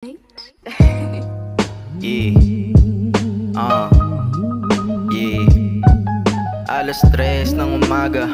Yeah. Yeah. Alas 3 ng umaga.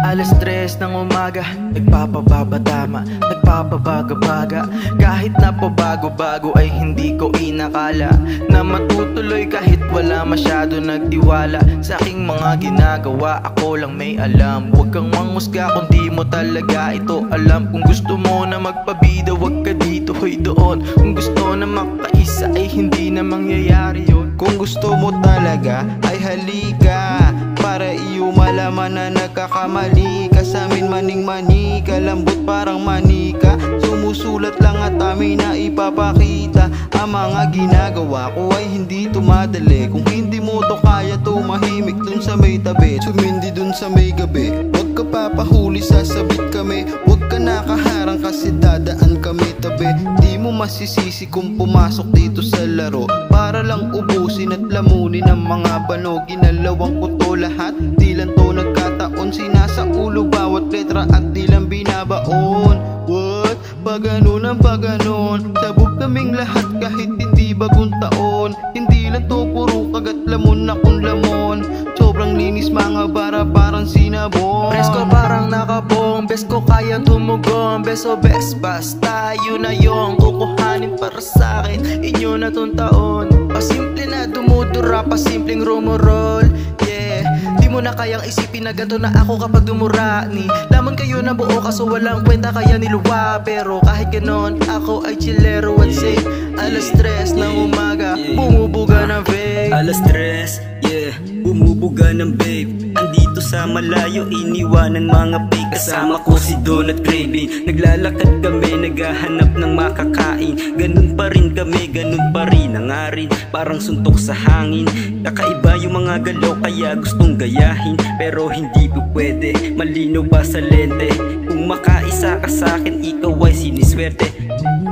Alas 3 ng umaga, nagpapababa-tama, nagpapabaga-baga. Kahit na pabago-bago ay hindi ko inakala na matutuloy kahit wala masyado nagtiwala sa aking mga ginagawa, ako lang may alam. Huwag kang mangusga kung di mo talaga ito alam. Kung gusto mo na magpabida, huwag ka dito, hoy doon. Kung gusto na makaisa ay hindi na mangyayari yun. Kung gusto mo talaga ay halika, para iyo malaman na nagkakamali ka sa amin. Maning-mani, kalambot parang manika. Sumusulat lang at amin na ipapakita. Ang mga ginagawa ko ay hindi tumadali. Kung hindi mo to kaya, tumahimik dun sa may tabi, sumindi dun sa may gabi. Huwag ka papahuli, sasabit kami. Huwag ka nakaharang kasi dadaan kami tabi. Di mo masisisi kung pumasok dito sa laro para lang ubusin at lamunin ang mga bano. Ginalawang ko to lahat, di lang to nagkataon. Sinasa ulo bawat letra at di lang binabaon. What? Paganon ang paganon, sabog kaming lahat kahit hindi bagong taon. Hindi lang to puro kagat lamon, akong lamon. Sobrang linis mga bara parang sinabong. Presko parang nakabong, best ko kayang tumugong. Best o best, basta yun na yung kukuhanin para sa'kin. Inyo na tong taon, pasimple na dumudura, pasimpleng rumorol. Di mo na kayang isipin na ganto na ako kapag dumurani. Lamon kayo na buo kaso walang kwenta kaya niluwa. Pero kahit ganon ako ay chillero at safe. Alas 3 ng umaga, bumubuga ng vape. Alas 3, yeah, bumubuga ng babe. Andito sa malayo, iniwanan mga pig. Kasama ko si Don at Gravy. Naglalakad kami, naghahanap ng makakain. Ganun pa rin kami, ganun pa rin ang arin. Parang suntok sa hangin. Kakaiba yung mga galaw kaya gustong gayahin. Pero hindi po pwede, malinaw pa sa lente. Kung makaisa ka sa'kin, ikaw ay siniswerte.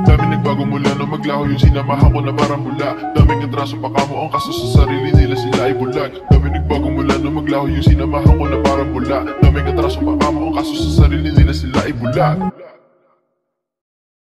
Dami nagbago mula nung maglaho yung sinamahan ko na parang mula. Daming atraso pa kamo ang kaso sa sarili nila, sila ay bulag. Dami nagbago mula nung maglaho yung sinamahan ko na parang mula. Daming atraso pa kamo ang kaso sa sarili nila, sila ay bulag.